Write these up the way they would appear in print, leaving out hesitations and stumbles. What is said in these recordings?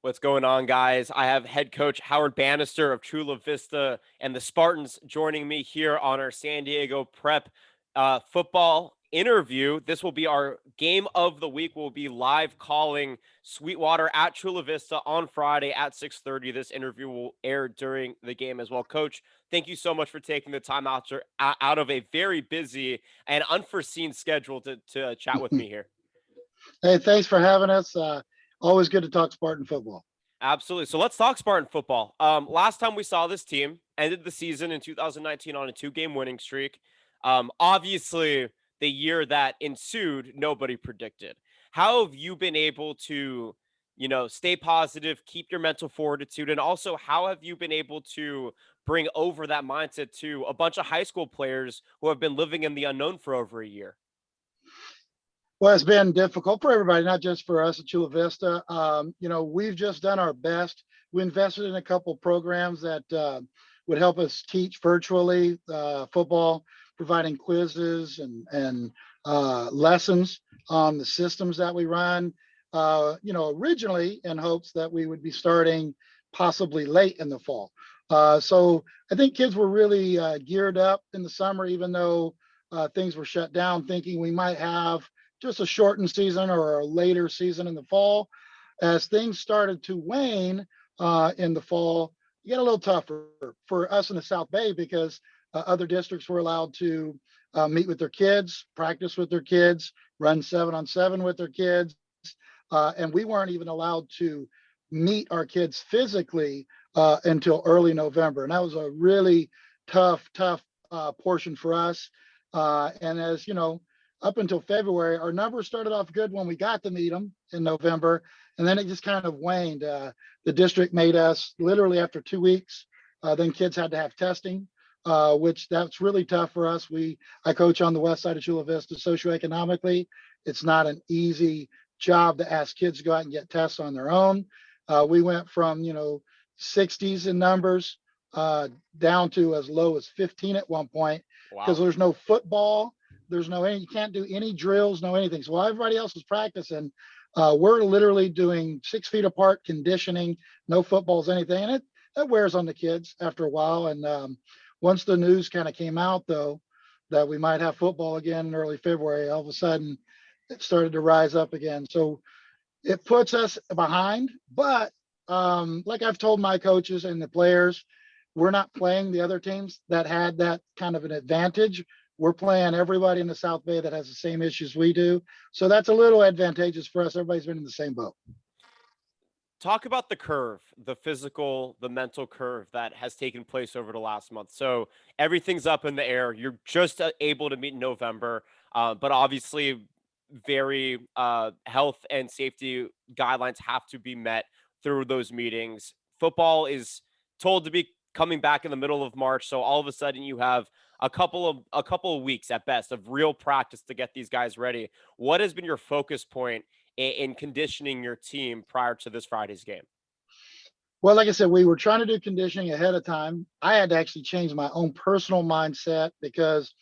What's going on, guys? I have head coach Howard Bannister of Chula Vista and the Spartans joining me here on our San Diego Prep football interview. This will be our game of the week. We'll be live calling Sweetwater at Chula Vista on Friday at 6:30. This interview will air during the game as well. Coach, thank you so much for taking the time out of a very busy and unforeseen schedule to chat with me here. Hey, thanks for having us. Always good to talk Spartan football. Absolutely. So let's talk Spartan football. Last time we saw this team ended the season in 2019 on a two-game winning streak. Obviously, the year that ensued, nobody predicted. How have you been able to, stay positive, keep your mental fortitude, and also how have you been able to bring over that mindset to a bunch of high school players who have been living in the unknown for over a year? Well, it's been difficult for everybody, not just for us at Chula Vista. We've just done our best. We invested in a couple of programs that would help us teach virtually football, providing quizzes and lessons on the systems that we run. Originally in hopes that we would be starting possibly late in the fall. So I think kids were really geared up in the summer, even though things were shut down, thinking we might have just a shortened season or a later season in the fall. As things started to wane in the fall, it got a little tougher for us in the South Bay because other districts were allowed to meet with their kids, practice with their kids, run 7-on-7 with their kids. And we weren't even allowed to meet our kids physically until early November. And that was a really tough portion for us. And as you know, up until February, our numbers started off good when we got to meet them in November, and then it just kind of waned. The district made us literally after 2 weeks. Then kids had to have testing, which that's really tough for us. I coach on the west side of Chula Vista. Socioeconomically, it's not an easy job to ask kids to go out and get tests on their own. We went from 60s in numbers down to as low as 15 at one point because there's no football. There's you can't do any drills, no anything. So while everybody else is practicing, we're literally doing 6 feet apart conditioning, no footballs, anything. And that wears on the kids after a while. And once the news kind of came out, though, that we might have football again in early February, all of a sudden it started to rise up again. So it puts us behind. But like I've told my coaches and the players, we're not playing the other teams that had that kind of an advantage. We're playing everybody in the South Bay that has the same issues we do. So that's a little advantageous for us. Everybody's been in the same boat. Talk about the curve, the physical, the mental curve that has taken place over the last month. So everything's up in the air. You're just able to meet in November, but obviously, very health and safety guidelines have to be met through those meetings. Football is told to be coming back in the middle of March, so all of a sudden you have a couple of weeks at best of real practice to get these guys ready. What has been your focus point in conditioning your team prior to this Friday's game? Well, like I said, we were trying to do conditioning ahead of time. I had to actually change my own personal mindset because,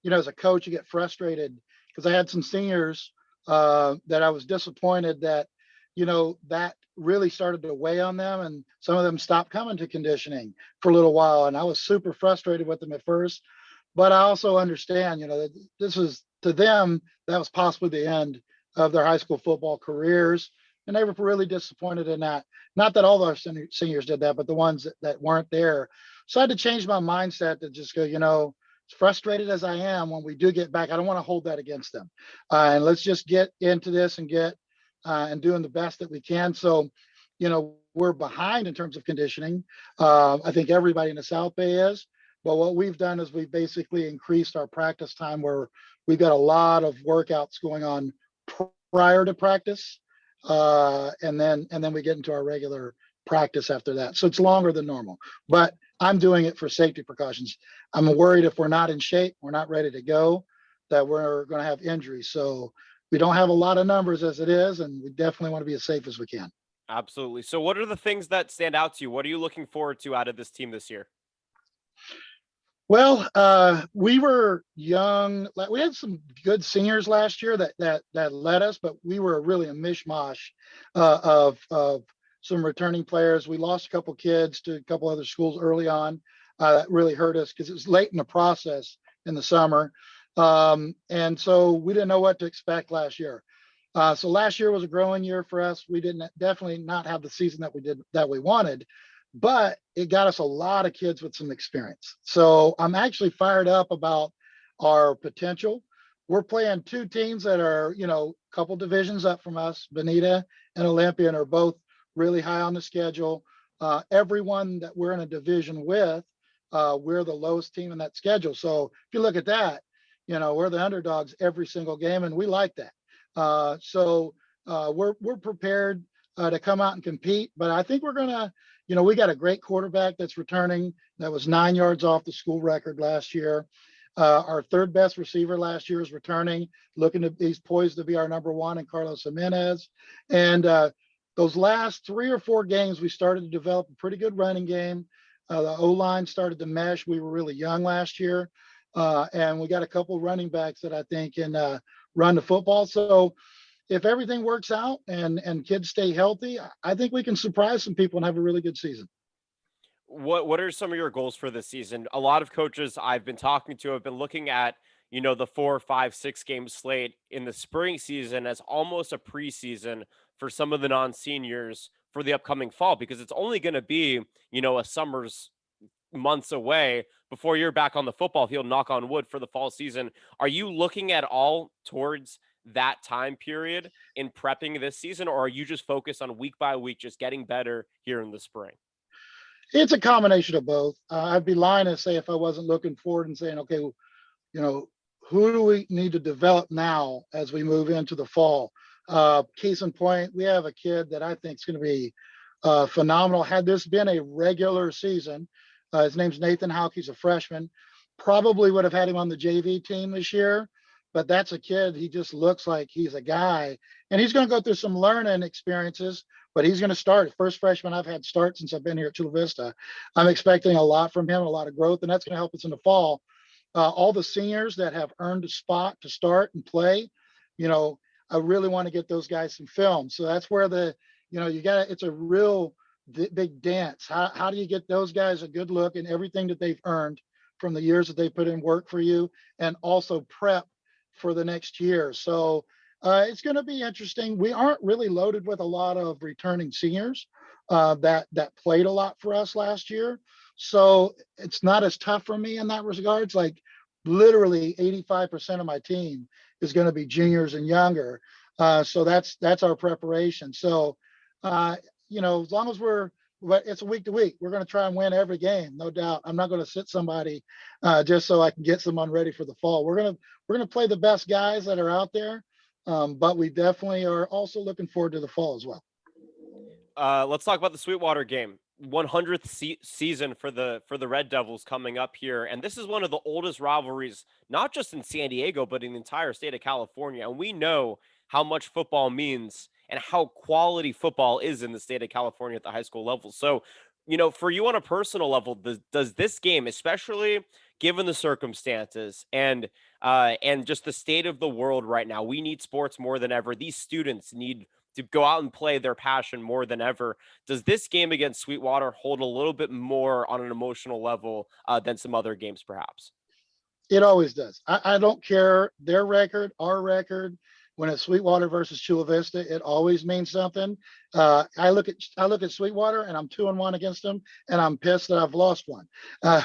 as a coach, you get frustrated because I had some seniors that I was disappointed that, that really started to weigh on them. And some of them stopped coming to conditioning for a little while. And I was super frustrated with them at first. But I also understand, that this is to them, that was possibly the end of their high school football careers. And they were really disappointed in that. Not that all of our seniors did that, but the ones that weren't there. So I had to change my mindset to just go, as frustrated as I am when we do get back, I don't want to hold that against them. And let's just get into this and get and doing the best that we can. So, we're behind in terms of conditioning. I think everybody in the South Bay is. But what we've done is we've basically increased our practice time where we've got a lot of workouts going on prior to practice. And then we get into our regular practice after that. So it's longer than normal, but I'm doing it for safety precautions. I'm worried if we're not in shape, we're not ready to go, that we're going to have injuries. So we don't have a lot of numbers as it is, and we definitely want to be as safe as we can. Absolutely. So what are the things that stand out to you? What are you looking forward to out of this team this year? Well, we were young. We had some good seniors last year that led us, but we were really a mishmash of some returning players. We lost a couple kids to a couple other schools early on. That really hurt us because it was late in the process in the summer. And so we didn't know what to expect last year. So last year was a growing year for us. We didn't definitely not have the season that we wanted, but it got us a lot of kids with some experience. So I'm actually fired up about our potential. We're playing two teams that are, a couple divisions up from us, Bonita and Olympia, and are both really high on the schedule. Everyone that we're in a division with, we're the lowest team in that schedule. So if you look at that, we're the underdogs every single game, and we like that. We're prepared to come out and compete, but I think we're gonna, we got a great quarterback that's returning. That was 9 yards off the school record last year. Our third best receiver last year is returning, he's poised to be our number one in Carlos Jimenez. And those last 3 or 4 games, we started to develop a pretty good running game. The O-line started to mesh. We were really young last year. And we got a couple running backs that I think can run the football. So if everything works out and kids stay healthy, I think we can surprise some people and have a really good season. What are some of your goals for this season? A lot of coaches I've been talking to have been looking at, the 4, 5, 6 game slate in the spring season as almost a preseason for some of the non-seniors for the upcoming fall, because it's only going to be, a summer's months away before you're back on the football field, knock on wood, for the fall season. Are you looking at all towards that time period in prepping this season, or are you just focused on week by week, just getting better here in the spring? It's a combination of both. I'd be lying to say if I wasn't looking forward and saying, okay, who do we need to develop now as we move into the fall? Case in point, we have a kid that I think is going to be phenomenal. Had this been a regular season, his name's Nathan Houck. He's a freshman. Probably would have had him on the JV team this year, but that's a kid. He just looks like he's a guy, and he's going to go through some learning experiences, but he's going to start. First freshman I've had start since I've been here at Chula Vista. I'm expecting a lot from him, a lot of growth, and that's going to help us in the fall. All the seniors that have earned a spot to start and play, I really want to get those guys some film. So that's where it's a real big dance. How do you get those guys a good look in everything that they've earned from the years that they put in work for you, and also prep for the next year? So it's going to be interesting. We aren't really loaded with a lot of returning seniors that played a lot for us last year. So it's not as tough for me in that regards. Like literally 85% of my team is going to be juniors and younger. So that's our preparation. So, as long as it's a week to week, we're going to try and win every game, no doubt. I'm not going to sit somebody just so I can get someone ready for the fall. We're going to play the best guys that are out there. But we definitely are also looking forward to the fall as well. Let's talk about the Sweetwater game. 100th season for the Red Devils coming up here, and this is one of the oldest rivalries, not just in San Diego, but in the entire state of California. And we know how much football means and how quality football is in the state of California at the high school level. So, for you on a personal level, does this game, especially given the circumstances and just the state of the world right now, we need sports more than ever. These students need to go out and play their passion more than ever. Does this game against Sweetwater hold a little bit more on an emotional level than some other games, perhaps? It always does. I don't care their record, our record. When it's Sweetwater versus Chula Vista, it always means something. I look at Sweetwater and I'm 2-1 against them, and I'm pissed that I've lost one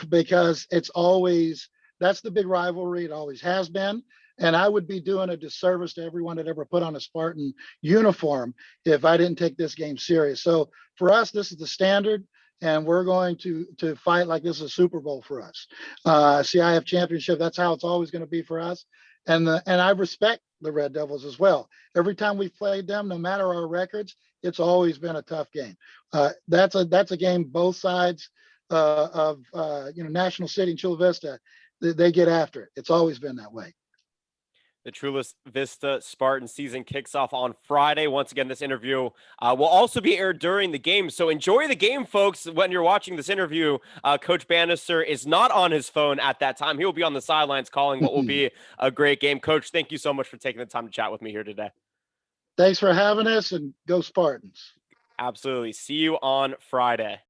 because that's the big rivalry. It always has been. And I would be doing a disservice to everyone that ever put on a Spartan uniform if I didn't take this game serious. So for us, this is the standard, and we're going to fight like this is a Super Bowl for us. CIF championship, that's how it's always going to be for us. And I respect the Red Devils as well. Every time we've played them, no matter our records, it's always been a tough game. That's a game both sides of National City and Chula Vista. They get after it. It's always been that way. The Chula Vista Spartan season kicks off on Friday. Once again, this interview will also be aired during the game. So enjoy the game, folks. When you're watching this interview, Coach Bannister is not on his phone at that time. He will be on the sidelines calling what will be a great game. Coach, thank you so much for taking the time to chat with me here today. Thanks for having us, and go Spartans. Absolutely. See you on Friday.